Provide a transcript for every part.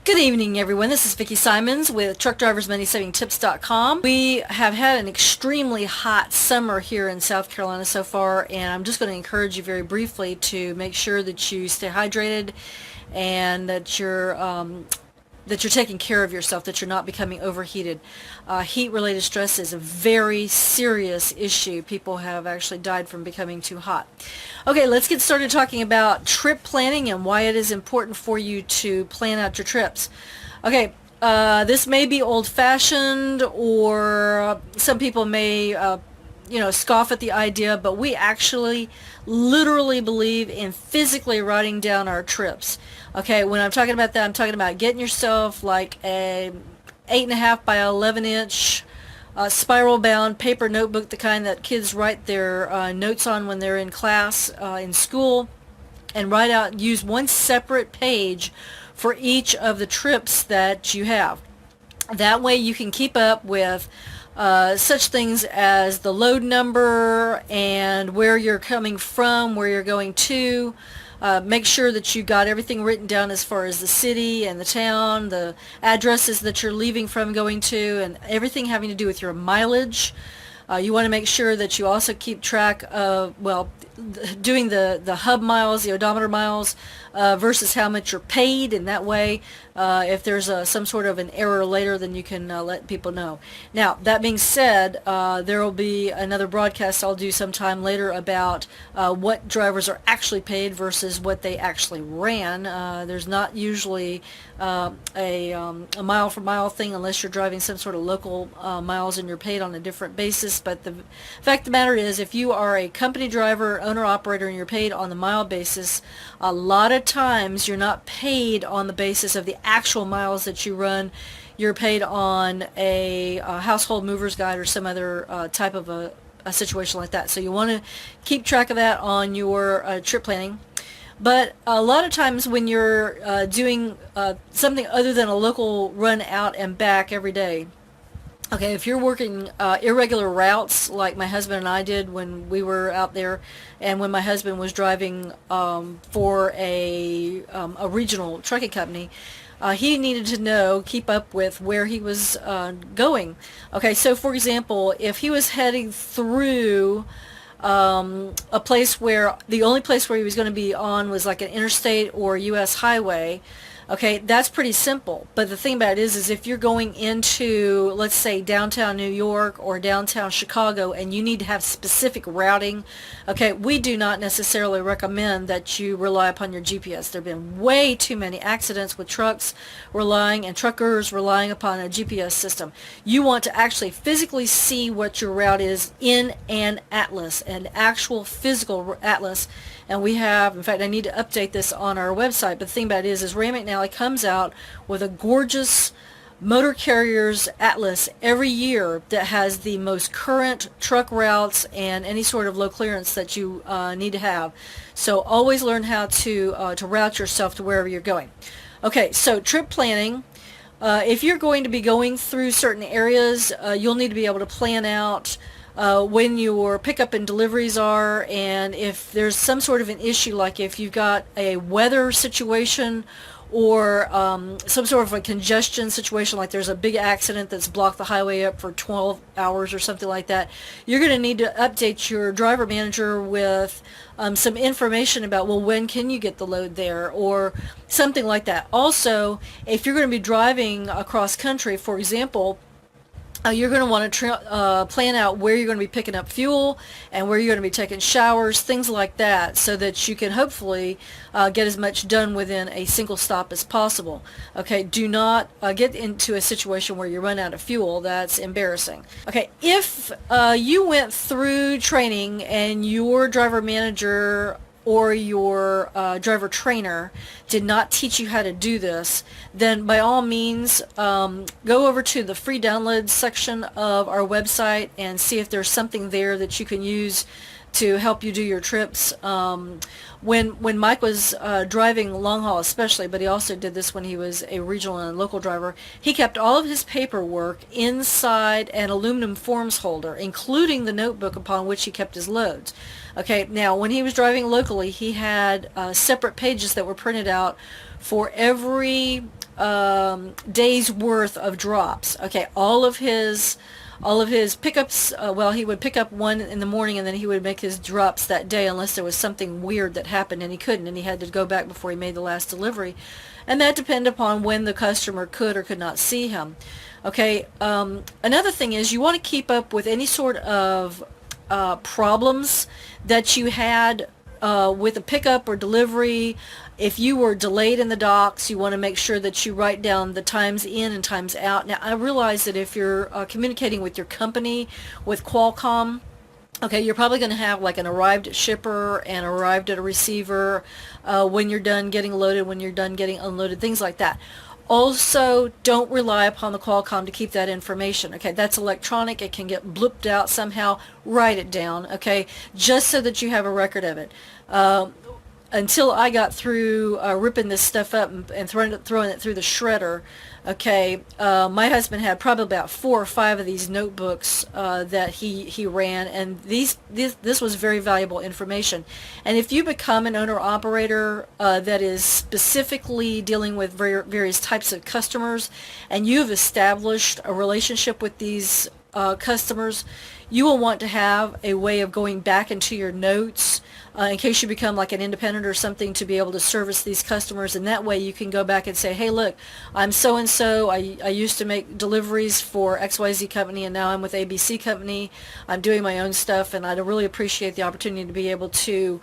Good evening, everyone. This is Vicki Simons with TruckDriversMoneySavingTips.com. We have had an extremely hot summer here in South Carolina so far, and I'm just going to encourage you very briefly to make sure that you stay hydrated and that you're taking care of yourself, that you're not becoming overheated. Heat-related stress is a very serious issue. People have actually died from becoming too hot. Okay, let's get started talking about trip planning and why it is important for you to plan out your trips. Okay, this may be old-fashioned, or some people may scoff at the idea, but we actually literally believe in physically writing down our trips. Okay, when I'm talking about that, I'm talking about getting yourself like a 8.5 by 11-inch spiral bound paper notebook, the kind that kids write their notes on when they're in class in school, and use one separate page for each of the trips that you have. That way you can keep up with such things as the load number and where you're coming from, where you're going to. Make sure that you got everything written down as far as the city and the town, the addresses that you're leaving from, going to, and everything having to do with your mileage. You want to make sure that you also keep track of, doing the hub miles, the odometer miles, versus how much you're paid, and that way if there's some sort of an error later, then you can let people know. Now, that being said, there will be another broadcast I'll do sometime later about what drivers are actually paid versus what they actually ran. There's not usually a mile for mile thing unless you're driving some sort of local miles and you're paid on a different basis. But the fact of the matter is, if you are a company driver, owner-operator, and you're paid on the mile basis, a lot of times you're not paid on the basis of the actual miles that you run. You're paid on a household mover's guide or some other type of a situation like that. So you want to keep track of that on your trip planning. But a lot of times when you're doing something other than a local run out and back every day, okay, if you're working irregular routes like my husband and I did when we were out there, and when my husband was driving for a regional trucking company, he needed to keep up with where he was going. Okay, so for example, if he was heading through a place where the only place where he was going to be on was like an interstate or U.S. highway, okay, that's pretty simple. But the thing about it is if you're going into, let's say, downtown New York or downtown Chicago, and you need to have specific routing, okay, we do not necessarily recommend that you rely upon your GPS. There have been way too many accidents with truckers relying upon a GPS system. You want to actually physically see what your route is in an atlas, an actual physical atlas. And we have, in fact, I need to update this on our website, but the thing about it is Ram McNally comes out with a gorgeous motor carriers atlas every year that has the most current truck routes and any sort of low clearance that you need to have. So always learn how to route yourself to wherever you're going. Okay, so trip planning. If you're going to be going through certain areas, you'll need to be able to plan out when your pickup and deliveries are, and if there's some sort of an issue, like if you've got a weather situation or some sort of a congestion situation, like there's a big accident that's blocked the highway up for 12 hours or something like that, you're going to need to update your driver manager with some information about, well, when can you get the load there, or something like that. Also, if you're going to be driving across country, for example, you're going to want to plan out where you're going to be picking up fuel and where you're going to be taking showers, things like that, so that you can hopefully get as much done within a single stop as possible. Okay, do not get into a situation where you run out of fuel. That's embarrassing. Okay, if you went through training and your driver manager or your driver trainer did not teach you how to do this, then by all means go over to the free download section of our website and see if there's something there that you can use to help you do your trips. When Mike was driving long haul especially, but he also did this when he was a regional and local driver, he kept all of his paperwork inside an aluminum forms holder, including the notebook upon which he kept his loads. Okay, now when he was driving locally, he had separate pages that were printed out for every days worth of drops. Okay, all of his pickups, well, he would pick up one in the morning and then he would make his drops that day unless there was something weird that happened and he couldn't, and he had to go back before he made the last delivery. And that depended upon when the customer could or could not see him. Okay, another thing is you want to keep up with any sort of problems that you had with a pickup or delivery. If you were delayed in the docks, you want to make sure that you write down the times in and times out. Now, I realize that if you're communicating with your company, with Qualcomm, okay, you're probably going to have like an arrived at shipper and arrived at a receiver, when you're done getting loaded, when you're done getting unloaded, things like that. Also, don't rely upon the Qualcomm to keep that information. Okay, that's electronic. It can get blooped out somehow. Write it down, okay, just so that you have a record of it. Until I got through ripping this stuff up and throwing it through the shredder, okay, my husband had probably about 4 or 5 of these notebooks that he ran, and this was very valuable information. And if you become an owner-operator that is specifically dealing with various types of customers, and you've established a relationship with these customers, you will want to have a way of going back into your notes in case you become like an independent or something, to be able to service these customers. And that way you can go back and say, hey, look, I'm so-and-so. I used to make deliveries for XYZ company, and now I'm with ABC company. I'm doing my own stuff, and I'd really appreciate the opportunity to be able to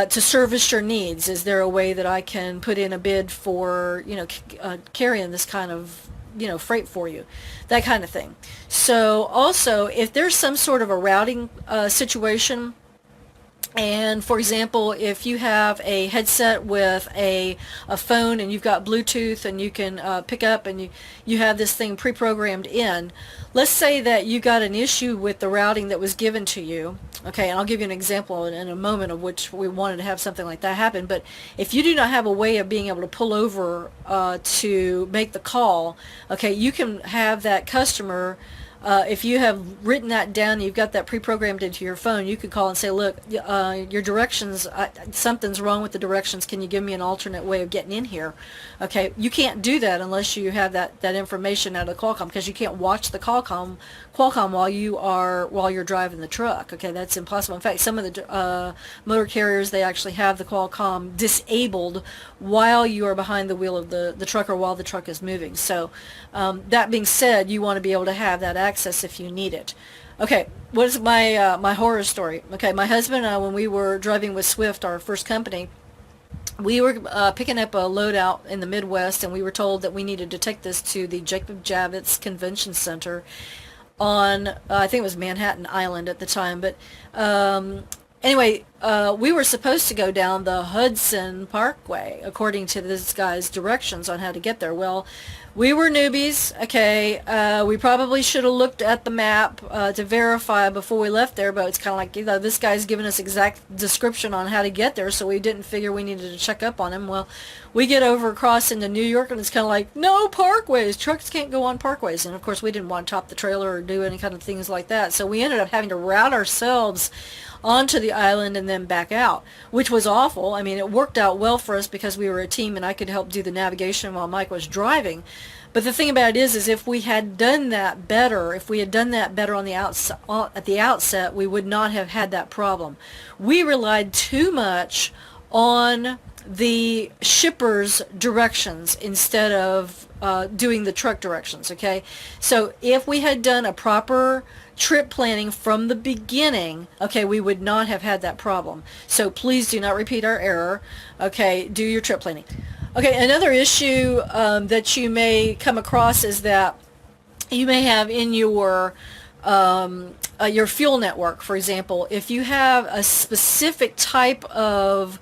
service your needs. Is there a way that I can put in a bid for, carrying this kind of freight for you, that kind of thing. So also, if there's some sort of a routing situation, and for example, if you have a headset with a phone and you've got Bluetooth and you can pick up and you have this thing pre-programmed in, let's say that you got an issue with the routing that was given to you. Okay, and I'll give you an example in a moment of which we wanted to have something like that happen. But if you do not have a way of being able to pull over to make the call, okay, you can have that customer, if you have written that down, you've got that pre-programmed into your phone, you could call and say, look, your directions, something's wrong with the directions. Can you give me an alternate way of getting in here? Okay, you can't do that unless you have that information out of the Qualcomm, because you can't watch the Qualcomm while you're driving the truck. Okay, that's impossible. In fact, some of the motor carriers, they actually have the Qualcomm disabled while you are behind the wheel of the truck, or while the truck is moving. So that being said, you want to be able to have that access if you need it. Okay, what is my horror story? Okay, my husband and I, when we were driving with Swift, our first company, we were picking up a load out in the Midwest, and we were told that we needed to take this to the Jacob Javits Convention Center on, I think it was Manhattan Island at the time, but anyway, we were supposed to go down the Hudson Parkway according to this guy's directions on how to get there. Well, we were newbies, okay, we probably should have looked at the map to verify before we left there, but it's kind of like, this guy's giving us exact description on how to get there, so we didn't figure we needed to check up on him. Well, we get over across into New York, and it's kind of like, no parkways, trucks can't go on parkways, and of course we didn't want to top the trailer or do any kind of things like that, so we ended up having to route ourselves onto the island and then back out, which was awful. I mean, it worked out well for us because we were a team and I could help do the navigation while Mike was driving. But the thing about it is if we had done that better, on the at the outset, we would not have had that problem. We relied too much on the shipper's directions instead of doing the truck directions, okay? So if we had done a proper trip planning from the beginning, okay, we would not have had that problem. So please do not repeat our error, okay? Do your trip planning. Okay, another issue that you may come across is that you may have in your fuel network, for example, if you have a specific type of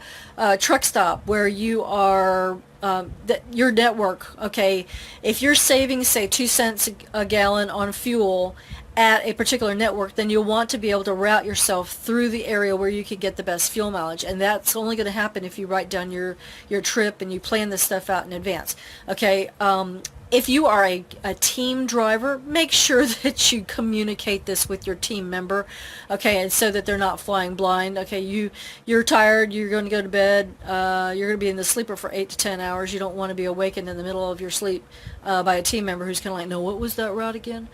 truck stop where you are your network, okay, if you're saving, say, 2 cents a gallon on fuel, at a particular network, then you'll want to be able to route yourself through the area where you could get the best fuel mileage. And that's only going to happen if you write down your trip and you plan this stuff out in advance. Okay, if you are a team driver, make sure that you communicate this with your team member, okay, and so that they're not flying blind. Okay, you're tired, you're going to go to bed, you're going to be in the sleeper for 8 to 10 hours. You don't want to be awakened in the middle of your sleep by a team member who's kind of like, no, what was that route again?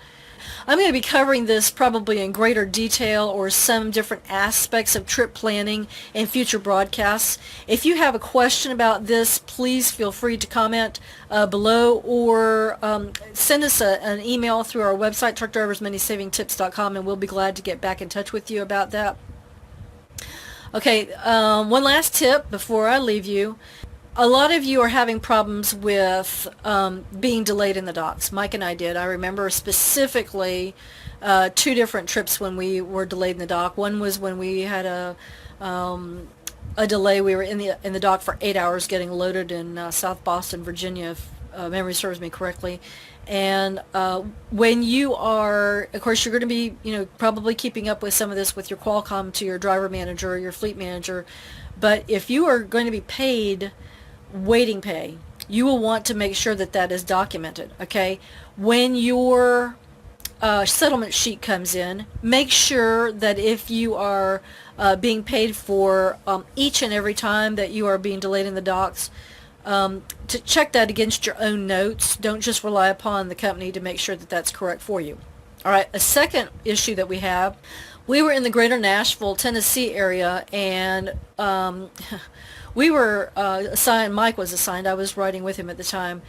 I'm going to be covering this probably in greater detail or some different aspects of trip planning in future broadcasts. If you have a question about this, please feel free to comment below or send us an email through our website, TruckDriversMoneySavingTips.com, and we'll be glad to get back in touch with you about that. Okay, one last tip before I leave you. A lot of you are having problems with being delayed in the docks. Mike and I did. I remember specifically 2 different trips when we were delayed in the dock. One was when we had a delay. We were in the dock for 8 hours getting loaded in South Boston, Virginia, if memory serves me correctly. And when you are, of course, you're going to be, probably keeping up with some of this with your Qualcomm to your driver manager or your fleet manager. But if you are going to be paid waiting pay, you will want to make sure that that is documented. Okay, when your settlement sheet comes in, make sure that if you are being paid for each and every time that you are being delayed in the docks, to check that against your own notes. Don't just rely upon the company to make sure that that's correct for you. All right, a second issue that we have, we were in the greater Nashville, Tennessee area, and we were assigned, Mike was assigned, I was riding with him at the time,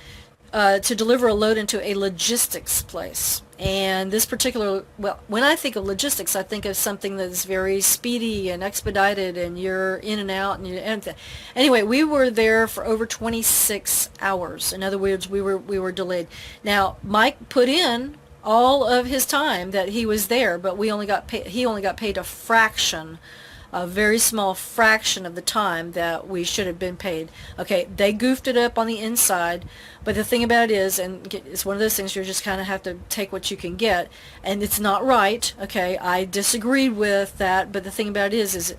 to deliver a load into a logistics place. And this particular, well, when I think of logistics, I think of something that's very speedy and expedited, and you're in and out. And anyway, we were there for over 26 hours. In other words, we were delayed. Now, Mike put in all of his time that he was there, but he only got paid a fraction, a very small fraction of the time that we should have been paid. Okay, they goofed it up on the inside, but the thing about it is, and it's one of those things you just kind of have to take what you can get, and it's not right. Okay, I disagreed with that, but the thing about it is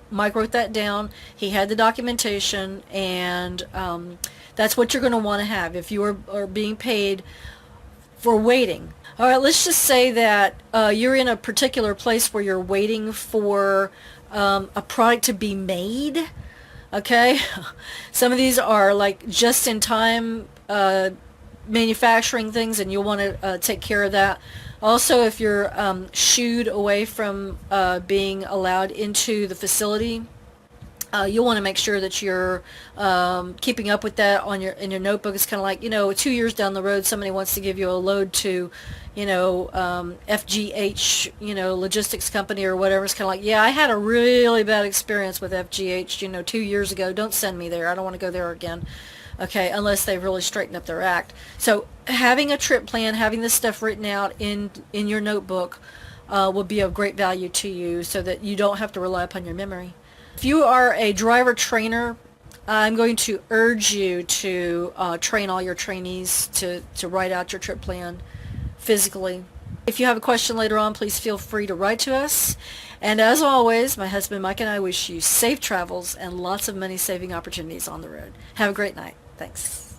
Mike wrote that down, he had the documentation, and that's what you're going to want to have if you are being paid for waiting. All right, let's just say that you're in a particular place where you're waiting for a product to be made. Okay, some of these are like just-in-time manufacturing things, and you'll want to take care of that. Also, if you're shooed away from being allowed into the facility, you'll want to make sure that you're keeping up with that in your notebook. It's kind of like, 2 years down the road, somebody wants to give you a load to, FGH, logistics company or whatever. It's kind of like, yeah, I had a really bad experience with FGH, 2 years ago. Don't send me there. I don't want to go there again. Okay, unless they've really straightened up their act. So having a trip plan, having this stuff written out in your notebook will be of great value to you, so that you don't have to rely upon your memory. If you are a driver trainer, I'm going to urge you to train all your trainees to write out your trip plan physically. If you have a question later on, please feel free to write to us. And as always, my husband Mike and I wish you safe travels and lots of money-saving opportunities on the road. Have a great night. Thanks.